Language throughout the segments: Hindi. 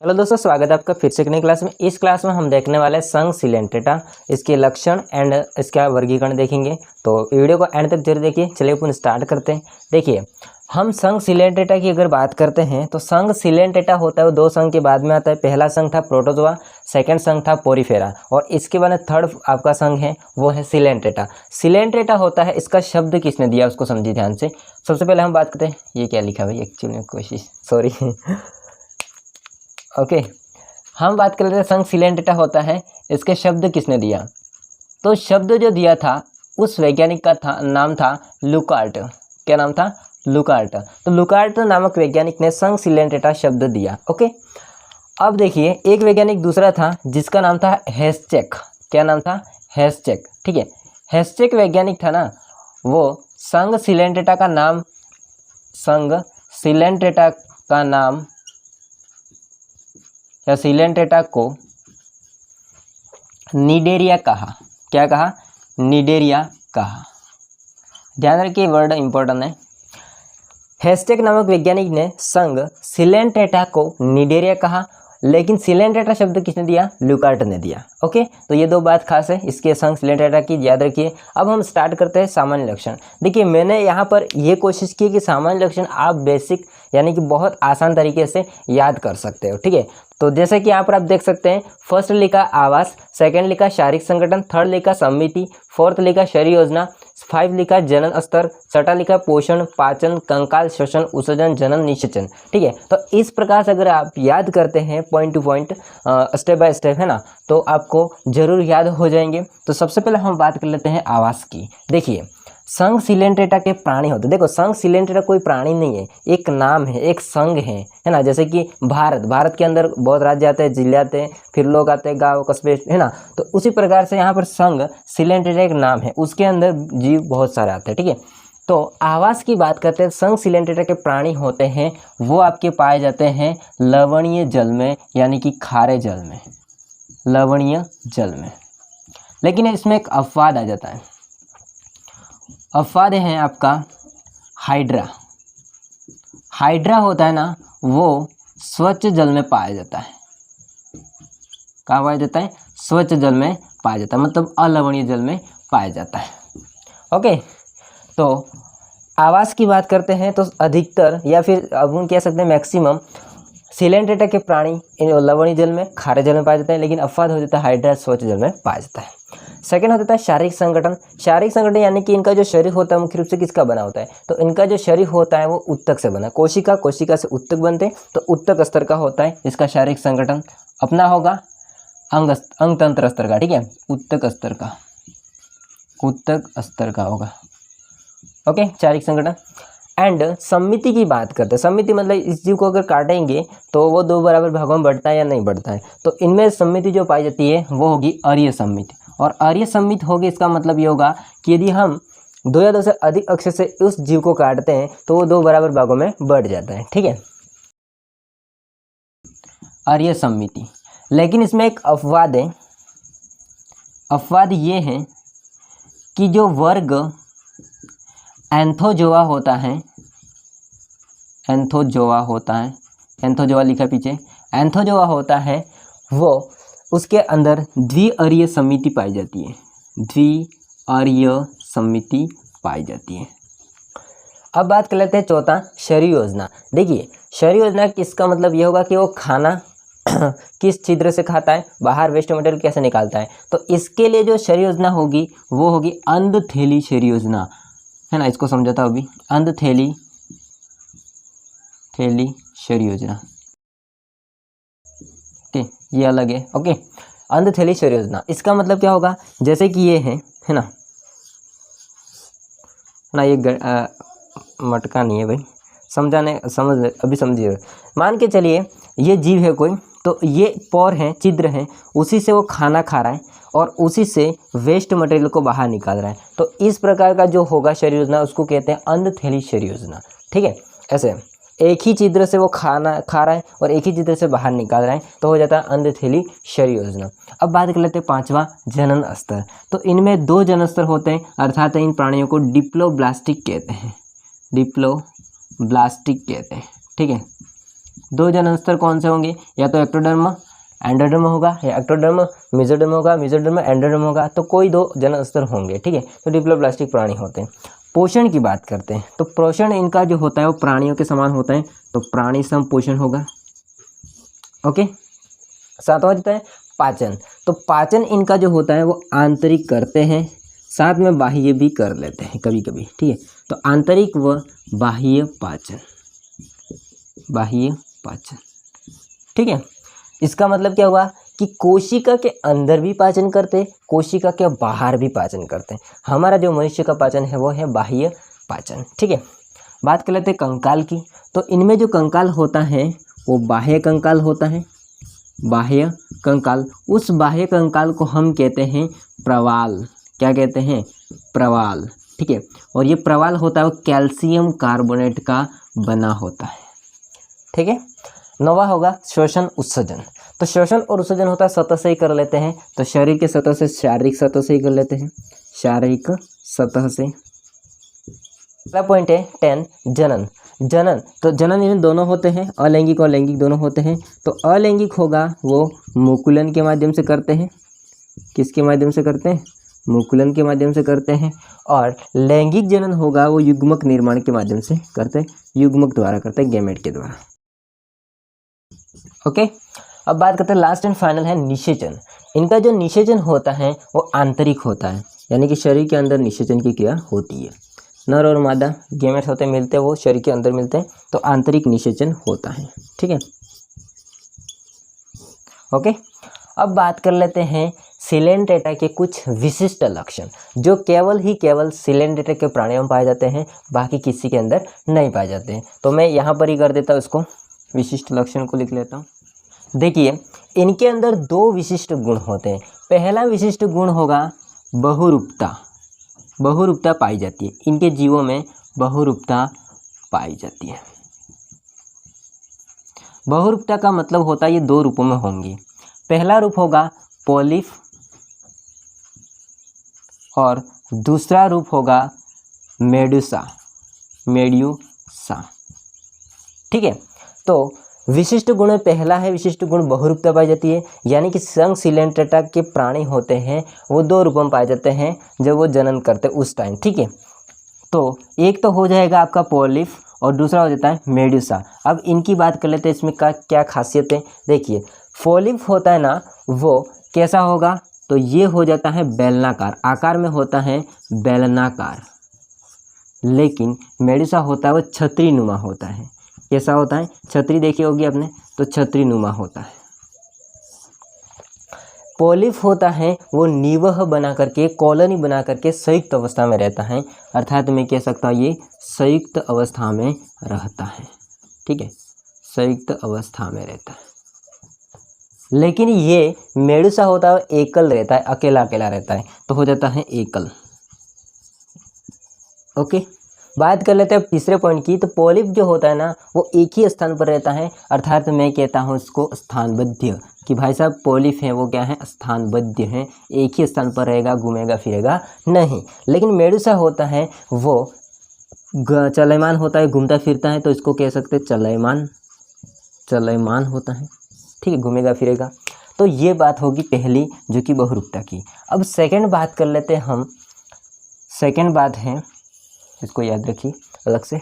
हेलो दोस्तों, स्वागत है आपका फिर से एक नई क्लास में। इस क्लास में हम देखने वाले हैं संघ सिलेंट्रेटा, इसके लक्षण एंड इसका वर्गीकरण देखेंगे। तो वीडियो को एंड तक जरूर देखिए। चलिए अपन स्टार्ट करते हैं। देखिए, हम संघ सिलेंट्रेटा की अगर बात करते हैं तो संघ सिलेंट्रेटा होता है वो दो संघ के बाद में आता है। पहला संघ था प्रोटोजोआ, सेकंड संघ था पोरीफेरा, और इसके बाद थर्ड आपका संघ है वो है सिलेंट्रेटा। सिलेंट्रेटा होता है, इसका शब्द किसने दिया उसको समझिए ध्यान से। सबसे पहले हम बात करते हैं, ये क्या लिखा भाई, एक्चुअली में कोशिश सॉरी ओके हम बात कर लेते हैं संघ सिलेंट्रेटा होता है, इसके शब्द किसने दिया। तो शब्द जो दिया था उस वैज्ञानिक का नाम था लुकार्ट। क्या नाम था? लुकार्ट। तो लुकार्ट नामक वैज्ञानिक ने संघ सिलेंट्रेटा शब्द दिया। ओके, अब देखिए एक वैज्ञानिक दूसरा था जिसका नाम था हेस्चेक। क्या नाम था? हेस्चेक। ठीक है, हेस्चेक वैज्ञानिक था ना, वो संघ सिलेंट्रेटा का नाम या सिलेंट्रेटा को निडेरिया कहा। क्या कहा? निडेरिया कहा। ध्यान रखिए, वर्ड इंपॉर्टेंट है। हेस्टेक नामक वैज्ञानिक ने संघ सिलेंट्रेटा को निडेरिया कहा, लेकिन सिलेंट्रेटा शब्द किसने दिया? लुकार्ट ने दिया। ओके, तो ये दो बात खास है इसके संघ सिलेंट्रेटा की, याद रखिए। अब हम स्टार्ट करते हैं सामान्य लक्षण। देखिए, मैंने यहाँ पर ये कोशिश की कि सामान्य लक्षण आप बेसिक यानी कि बहुत आसान तरीके से याद कर सकते हो। ठीक है, तो जैसे कि यहाँ पर आप देख सकते हैं, फर्स्ट लिखा आवास, सेकंड लिखा शारीरिक संगठन, थर्ड लिखा समिति, फोर्थ लिखा शरीर योजना, 5 लिखा जनन स्तर, छठा लिखा पोषण, पाचन, कंकाल, श्वसन, उत्सर्जन, जनन, निषेचन। ठीक है, तो इस प्रकार से अगर आप याद करते हैं point two point, step by step, है ना, तो आपको जरूर याद हो जाएंगे। तो सबसे पहले हम बात कर लेते हैं आवास की। देखिए, संघ सिलेंट्रेटा के प्राणी होते, देखो संघ सिलेंट्रेटा कोई प्राणी नहीं है, एक नाम है, एक संघ है ना। जैसे कि भारत के अंदर बहुत राज्य आते हैं, जिले आते हैं, फिर लोग आते हैं, गांव कस्बे, है ना। तो उसी प्रकार से यहाँ पर संघ सिलेंट्रेटा एक नाम है, उसके अंदर जीव बहुत सारे आते हैं। ठीक है, तो आवास की बात करते हैं, संघ सिलेंट्रेटा के प्राणी होते हैं वो आपके पाए जाते हैं लवणीय जल में, यानी कि खारे जल में, लवणीय जल में। लेकिन इसमें एक अपवाद आ जाता है। अपवाद है आपका हाइड्रा। हाइड्रा होता है ना, वो स्वच्छ जल में पाया जाता है। कहाँ पाया जाता है? स्वच्छ जल में पाया जाता है, मतलब अलवणीय जल में पाया जाता है। ओके, तो आवास की बात करते हैं तो अधिकतर या फिर अब हम कह सकते हैं मैक्सिमम सिलेंट्रेटा के प्राणी लवणीय जल में, खारे जल में पाया जाता है, लेकिन अपवाद हो जाता है हाइड्रा स्वच्छ जल में पाया जाता है। सेकंड होता है शारीरिक संगठन। शारीरिक संगठन यानी कि इनका जो शरीर होता है मुख्य रूप से किसका बना होता है? तो इनका जो शरीर होता है वो उत्तक से बना, कोशिका से उत्तक बनते हैं, तो उत्तक स्तर का होता है इसका शारीरिक संगठन। अपना होगा अंग तंत्र स्तर का। ठीक है, उत्तक स्तर का होगा। ओके, शारीरिक संगठन। एंड समिति की बात करते हैं। समिति मतलब इस जीव को अगर काटेंगे तो वो दो बराबर भागों में बढ़ता है या नहीं बढ़ता है। तो इनमें समिति जो पाई जाती है वो होगी अरीय समिति, और अरीय समिति होगी, इसका मतलब ये होगा कि यदि हम 2 या 2 से अधिक अक्ष से उस जीव को काटते हैं तो वो 2 बराबर भागों में बढ़ जाता है। ठीक है, अरीय समिति। लेकिन इसमें एक अपवाद है। अपवाद ये है कि जो वर्ग एंथोजोआ होता है, एंथोजोआ लिखा पीछे, एंथोजोआ होता है, वो उसके अंदर द्विअरीय समिति पाई जाती है, द्विअरीय समिति पाई जाती है। अब बात कर लेते हैं चौथा, शरीर योजना। देखिए, शरीर योजना किसका मतलब ये होगा कि वो खाना किस छिद्र से खाता है, बाहर वेस्ट मटेरियल कैसे निकालता है। तो इसके लिए जो शरीर योजना होगी वो होगी अंधथैली शरीर योजना, है ना। इसको समझा था अभी, अंधथैली शरीर योजना। ओके, ये अलग है। ओके, अंधथैली शरीर योजना, इसका मतलब क्या होगा? जैसे कि ये है ना, ये मटका नहीं है भाई, अभी समझिए। मान के चलिए ये जीव है कोई, तो ये पोर है, छिद्र है, उसी से वो खाना खा रहा है और उसी से वेस्ट मटेरियल को बाहर निकाल रहा है। तो इस प्रकार का जो होगा शरीर योजना उसको कहते हैं अंधथैली शरीर योजना। ठीक है, ऐसे एक ही छिद्र से वो खाना खा रहा है और एक ही छिद्र से बाहर निकाल रहा है, तो हो जाता है अंधथैली शरीर योजना। अब बात कर लेते हैं पांचवा, जनन स्तर। तो इनमें 2 जनन स्तर होते हैं, अर्थात इन प्राणियों को डिप्लोब्लास्टिक कहते हैं, डिप्लोब्लास्टिक कहते हैं। ठीक है, दो जनन स्तर कौन से होंगे, या तो एक्टोडर्म एंडोडर्म होगा, या एक्टोडर्म मेसोडर्म होगा, मेसोडर्म एंडोडर्म होगा, तो कोई दो जनन स्तर होंगे, ठीक है। तो डिप्लोब्लास्टिक प्राणी होते हैं। पोषण की बात करते हैं तो पोषण इनका जो होता है वो प्राणियों के समान होता है, तो प्राणी सम पोषण होगा। ओके, सातवां होता है पाचन। तो पाचन इनका जो होता है वो आंतरिक करते हैं, साथ में बाह्य भी कर लेते हैं कभी कभी, ठीक है। तो आंतरिक व बाह्य पाचन, बाह्य पाचन, ठीक है। इसका मतलब क्या हुआ कि कोशिका के अंदर भी पाचन करते, कोशिका के बाहर भी पाचन करते हैं। हमारा जो मनुष्य का पाचन है वो है बाह्य पाचन, ठीक है। बात कर लेते हैं कंकाल की। तो इनमें जो कंकाल होता है वो बाह्य कंकाल होता है, बाह्य कंकाल। उस बाह्य कंकाल को हम कहते हैं प्रवाल। क्या कहते हैं, प्रवाल, ठीक है। और ये प्रवाल होता है वो कैल्शियम कार्बोनेट का बना होता है, ठीक है। नौवां होगा श्वसन उत्सर्जन। तो श्वसन और उत्सर्जन होता है सतह से ही कर लेते हैं, तो शरीर के सतह से, शारीरिक सतह से ही कर लेते हैं, शारीरिक सतह से। अगला पॉइंट है 10 जनन। जनन, तो जनन इनमें दोनों होते हैं, अलैंगिक और लैंगिक दोनों होते हैं। तो अलैंगिक होगा वो मुकुलन के माध्यम से करते हैं, किसके माध्यम से करते हैं, मुकुलन के माध्यम से करते हैं। और लैंगिक जनन होगा वो युग्मक निर्माण के माध्यम से करते हैं, युग्मक द्वारा करते हैं, गैमेट के द्वारा। ओके, अब बात करते हैं लास्ट एंड फाइनल है निषेचन। इनका जो निषेचन होता है वो आंतरिक होता है, यानी कि शरीर के अंदर निषेचन की क्रिया होती है। नर और मादा गैमेट्स होते हैं, मिलते हैं, वो शरीर के अंदर मिलते हैं, तो आंतरिक निषेचन होता है, ठीक है। ओके, अब बात कर लेते हैं सिलेंट्रेटा के कुछ विशिष्ट लक्षण, जो केवल सिलेंट्रेटा के प्राणियों में पाए जाते हैं, बाकी किसी के अंदर नहीं पाए जाते हैं। तो मैं यहाँ पर ही कर देता हूँ, इसको विशिष्ट लक्षण को लिख लेता हूँ। देखिए, इनके अंदर दो विशिष्ट गुण होते हैं। पहला विशिष्ट गुण होगा बहुरूपता। बहुरूपता पाई जाती है, इनके जीवों में बहुरूपता पाई जाती है। बहुरूपता का मतलब होता है ये दो रूपों में होंगी। पहला रूप होगा पॉलिफ और दूसरा रूप होगा मेडुसा, मेड्यूसा, ठीक है। तो विशिष्ट गुण में पहला है विशिष्ट गुण बहुरूपता पाई जाती है, यानी कि संघ सिलेंट्रेटा के प्राणी होते हैं वो दो रूपों में पाए जाते हैं जब वो जनन करते उस टाइम, ठीक है। तो एक तो हो जाएगा आपका पॉलिफ और दूसरा हो जाता है मेडुसा। अब इनकी बात कर लेते हैं, इसमें का क्या खासियत है। देखिए, पॉलिफ होता है ना वो कैसा होगा, तो ये हो जाता है बेलनाकार, आकार में होता है बेलनाकार। लेकिन मेडुसा होता है वो छतरी नुमा होता है। कैसा होता है, छतरी देखी होगी आपने, तो छतरी नुमा होता है। पॉलिफ होता है वो निवह बना करके, कॉलोनी बना करके संयुक्त अवस्था में रहता है, अर्थात मैं कह सकता हूँ ये संयुक्त अवस्था में रहता है, ठीक है, संयुक्त अवस्था में रहता है। लेकिन ये मेडुसा होता है एकल रहता है, अकेला अकेला रहता है, तो हो जाता है एकल। ओके, बात कर लेते हैं तीसरे पॉइंट की। तो पॉलिप जो होता है ना वो एक ही स्थान पर रहता है, अर्थात मैं कहता हूँ इसको स्थानबद्ध, कि भाई साहब पॉलिप है वो क्या है, स्थानबद्ध है, एक ही स्थान पर रहेगा, घूमेगा फिरेगा नहीं। लेकिन मेडुसा होता है वो चलयमान होता है, घूमता फिरता है, तो इसको कह सकते हैं चलयमान, चलयमान होता है, ठीक है, घूमेगा फिरेगा। तो ये बात होगी पहली जो कि बहुरूपता की। अब सेकंड बात कर लेते हैं हम। सेकंड बात है, इसको याद रखिए अलग से।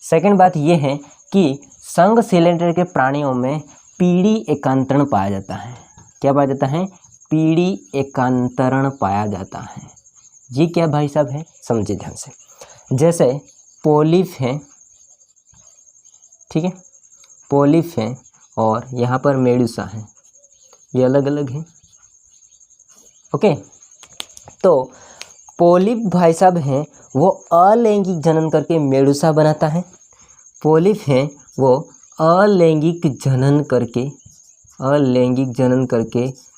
सेकंड बात ये है कि संघ सिलेंडर के प्राणियों में पीढ़ी एकांतरण पाया जाता है। क्या पाया जाता है, पीढ़ी एकांतरण पाया जाता है। ये क्या भाई साहब है, समझिए ध्यान से। जैसे पॉलिफ है, ठीक है, पॉलिफ है और यहाँ पर मेडुसा है, ये अलग अलग है। ओके, तो पॉलिप भाई साहब हैं वो अलैंगिक जनन करके मेडुसा बनाता है। पॉलिप है वो अलैंगिक जनन करके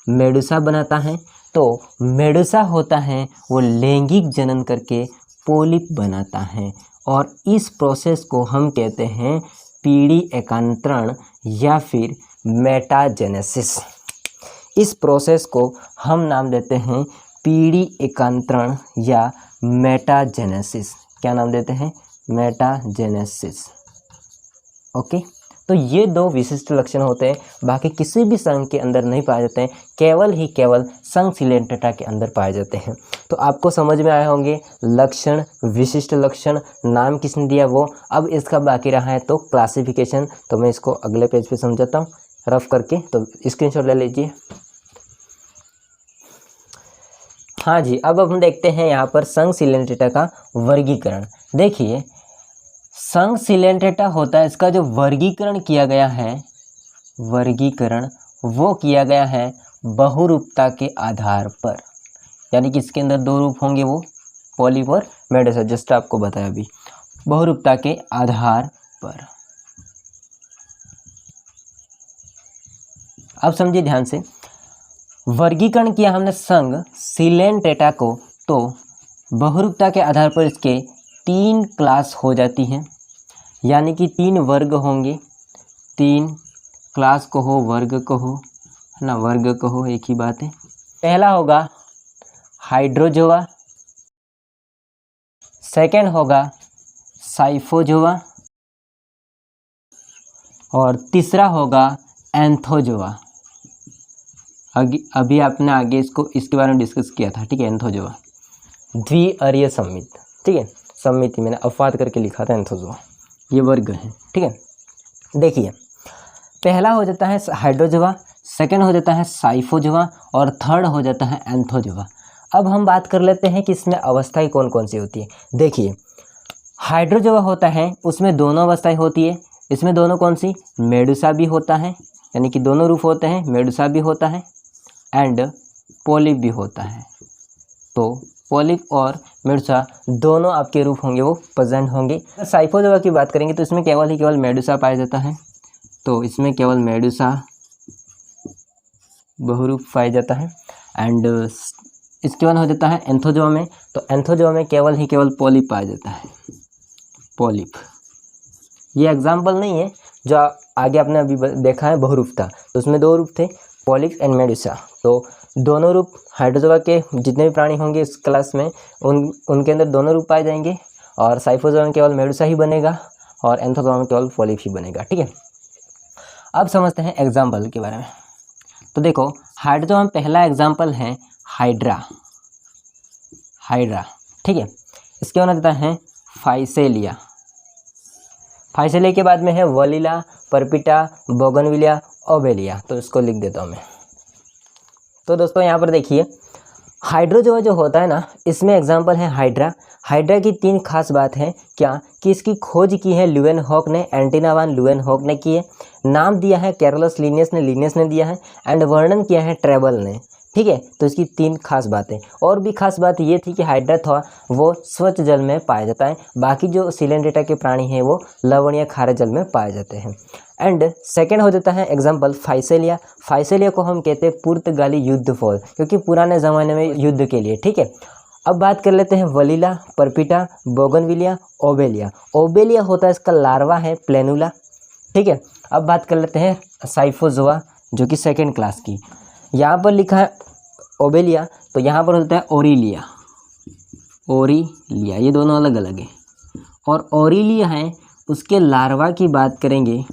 मेडुसा बनाता है। तो मेडुसा होता है वो लैंगिक जनन करके पॉलिप बनाता है, और इस प्रोसेस को हम कहते हैं पीढ़ी एकांतरण या फिर मेटाजेनेसिस। इस प्रोसेस को हम नाम देते हैं पीढ़ी एकांतरण या मेटाजेनेसिस। क्या नाम देते हैं, मेटाजेनेसिस। ओके, तो ये दो विशिष्ट लक्षण होते हैं, बाकी किसी भी संघ के अंदर नहीं पाए जाते हैं, केवल संघ सिलेंट्रेटा के अंदर पाए जाते हैं। तो आपको समझ में आए होंगे लक्षण, विशिष्ट लक्षण, नाम किसने दिया वो। अब इसका बाकी रहा है तो क्लासिफिकेशन, तो मैं इसको अगले पेज पे समझाता हूँ रफ करके, तो स्क्रीनशॉट ले लीजिए। हाँ जी, अब हम देखते हैं यहाँ पर संघ सिलेंट्रेटा का वर्गीकरण। देखिए संघ सिलेंट्रेटा होता है, इसका जो वर्गीकरण किया गया है, वर्गीकरण वो किया गया है बहुरूपता के आधार पर, यानी कि इसके अंदर दो रूप होंगे, वो पॉलिप और मेडुसा, जस्ट आपको बताया अभी, बहुरूपता के आधार पर। अब समझिए ध्यान से, वर्गीकरण किया हमने संघ सिलेंट्रेटा को, तो बहुरूपता के आधार पर इसके 3 क्लास हो जाती हैं, यानी कि 3 वर्ग होंगे। 3 क्लास कहो, वर्ग कहो, है ना, वर्ग कहो, एक ही बात है। पहला होगा हाइड्रोजोआ, सेकंड होगा साइफोजोआ, और तीसरा होगा एंथोजोआ। अभी आपने आगे इसके बारे में डिस्कस किया था, ठीक है, एंथोजोआ द्विअरीय सम्मित, ठीक है, सम्मिति मैंने अपवाद करके लिखा था एंथोजोआ, ये वर्ग है, ठीक है। देखिए पहला हो जाता है हाइड्रोजोआ, सेकंड हो जाता है साइफोजोआ, और थर्ड हो जाता है एंथोजोआ। अब हम बात कर लेते हैं कि इसमें अवस्थाएं कौन कौन सी होती है। देखिए हाइड्रोजोआ होता है, उसमें दोनों अवस्थाएं होती है। इसमें दोनों कौन सी, मेडुसा भी होता है, यानी कि दोनों रूप होते हैं, मेडुसा भी होता है एंड पॉलिप भी होता है। तो पॉलिप और मेडुसा दोनों आपके रूप होंगे, वो प्रेजेंट होंगे। साइफोजोआ की बात करेंगे तो इसमें केवल मेडुसा पाया जाता है, तो इसमें केवल मेडुसा बहुरूप पाया जाता है। एंड इसके बाद हो जाता है एंथोजोआ में, तो एंथोजोआ में केवल पॉलिप पाया जाता है, पॉलिप। ये एग्जाम्पल नहीं है, जो आगे आपने अभी देखा है बहुरूपता, तो उसमें 2 रूप थे, पॉलिप एंड मेडुसा। तो दोनों रूप हाइड्रोजोआ के जितने भी प्राणी होंगे इस क्लास में, उनके अंदर दोनों रूप पाए जाएंगे, और साइफोजोआ में केवल मेडुसा ही बनेगा, और एंथोजोआ में केवल पॉलिप ही बनेगा, ठीक है। अब समझते हैं एग्जाम्पल के बारे में। तो देखो हाइड्रोजोआ में पहला एग्जाम्पल है हाइड्रा, ठीक है। इसके बाद आता है फाइसेलिया, फाइसेलिया के बाद में है वलीला, परपिटा, बोगनविलिया, ओबेलिया, तो इसको लिख देता हूँ मैं। तो दोस्तों यहाँ पर देखिए हाइड्रोजोआ जो होता है ना, इसमें एग्जाम्पल है हाइड्रा। हाइड्रा की 3 खास बात है, क्या कि इसकी खोज की है ल्यूवेनहॉक ने, एंटीना वान ल्यूवेनहॉक ने की है, नाम दिया है कैरोलस लिनियस ने दिया है, एंड वर्णन किया है ट्रेबल ने, ठीक है। तो इसकी 3 खास बातें। और भी खास बात ये थी कि हाइड्रा था वो स्वच्छ जल में पाया जाता है, बाकी जो सिलेंट्रेटा के प्राणी हैं वो लवणीय खारे जल में पाए जाते हैं। एंड सेकेंड हो जाता है एग्जाम्पल फाइसेलिया। फाइसेलिया को हम कहते हैं पुर्तगाली युद्ध फौज, क्योंकि पुराने ज़माने में युद्ध के लिए, ठीक है। अब बात कर लेते हैं वलीला, परपिटा, बोगनविलिया, ओबेलिया। ओबेलिया होता है इसका लार्वा है प्लेनुला, ठीक है। अब बात कर लेते हैं साइफोजोआ, जो कि सेकेंड क्लास की। यहाँ पर लिखा है ओबेलिया, तो यहाँ पर होता है ओरिलिया, ये दोनों अलग अलग है। और ओरिलिया है, उसके लार्वा की बात करेंगे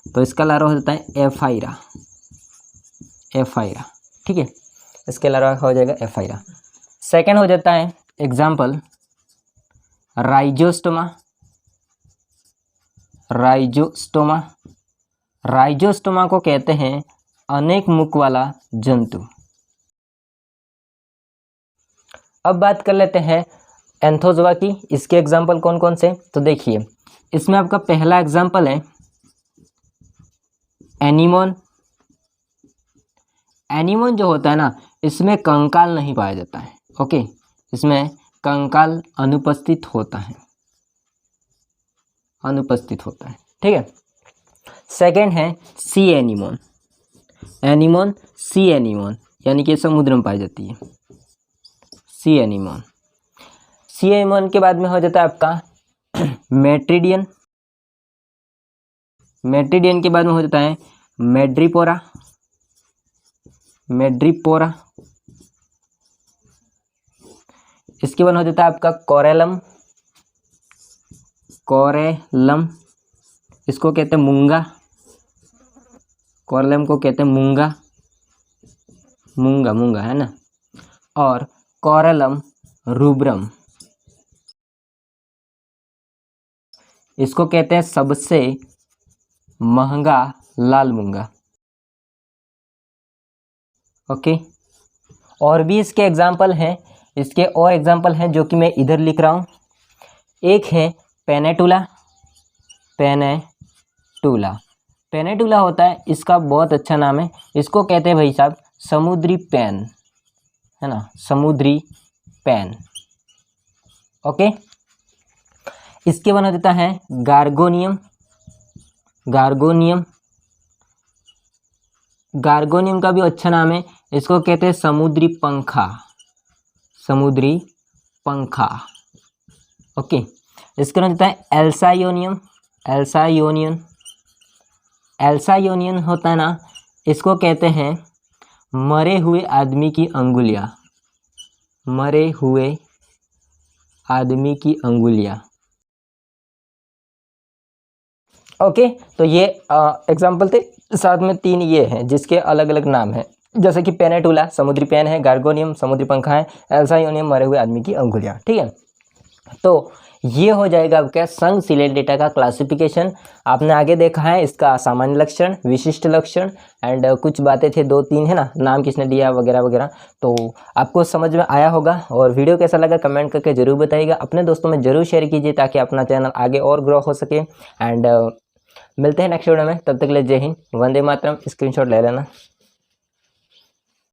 तो इसका लार्वा होता है एफाइरा, ठीक है। इसके लार्वा हो जाएगा एफाइरा। सेकेंड हो जाता है एग्जाम्पल राइजोस्टोमा को कहते हैं अनेक मुख वाला जंतु। अब बात कर लेते हैं एंथोजोआ की। इसके एग्जाम्पल कौन कौन से, तो देखिए इसमें आपका पहला एग्जाम्पल है एनीमोन। एनीमोन जो होता है ना, इसमें कंकाल नहीं पाया जाता है, ओके, इसमें कंकाल अनुपस्थित होता है, ठीक है। सेकेंड है सी एनीमोन, सी एनीमोन यानी कि समुद्र में पाई जाती है, सी एनीमोन के बाद में हो जाता है आपका मेट्रिडियन के बाद में हो जाता है मेड्रीपोरा। इसके बाद हो जाता है आपका कोरेलम, इसको कहते हैं मूंगा, कोरलम को कहते हैं मूंगा, मूंगा मूंगा है ना, और कोरलम रूब्रम इसको कहते हैं सबसे महंगा लाल मूंगा। ओके, और भी इसके एग्जाम्पल हैं, इसके और एग्जाम्पल हैं जो कि मैं इधर लिख रहा हूँ। एक है पेनेटुला, पेनेटुला, पेनेटुला होता है, इसका बहुत अच्छा नाम है, इसको कहते हैं भाई साहब समुद्री पैन, है ना, समुद्री पैन। ओके, इसके बना देता है गार्गोनियम, गार्गोनियम, गार्गोनियम का भी अच्छा नाम है, इसको कहते हैं समुद्री पंखा, समुद्री पंखा। ओके, इसके बना देता है एल्सायोनियम, एल्सायोनियन, एल्सायोनियन होता है ना, इसको कहते हैं मरे हुए आदमी की अंगुलियां, मरे हुए आदमी की अंगुलियां। ओके, तो ये एग्जाम्पल थे, साथ में 3 ये हैं जिसके अलग अलग नाम हैं, जैसे कि पेनेटुला समुद्री पेन है, गार्गोनियम समुद्री पंखा है, एल्सायोनियम मरे हुए आदमी की अंगुलियां। ठीक है, तो ये हो जाएगा आपका संघ सिलेट डेटा का क्लासिफिकेशन। आपने आगे देखा है इसका सामान्य लक्षण, विशिष्ट लक्षण एंड कुछ बातें थे 2-3 है ना, नाम किसने दिया वगैरह वगैरह, तो आपको समझ में आया होगा। और वीडियो कैसा लगा कमेंट करके जरूर बताइएगा, अपने दोस्तों में जरूर शेयर कीजिए ताकि अपना चैनल आगे और ग्रो हो सके। एंड मिलते हैं नेक्स्ट वीडियो में, तब तक के लिए जय हिंद, वंदे मातरम। स्क्रीनशॉट ले लेना।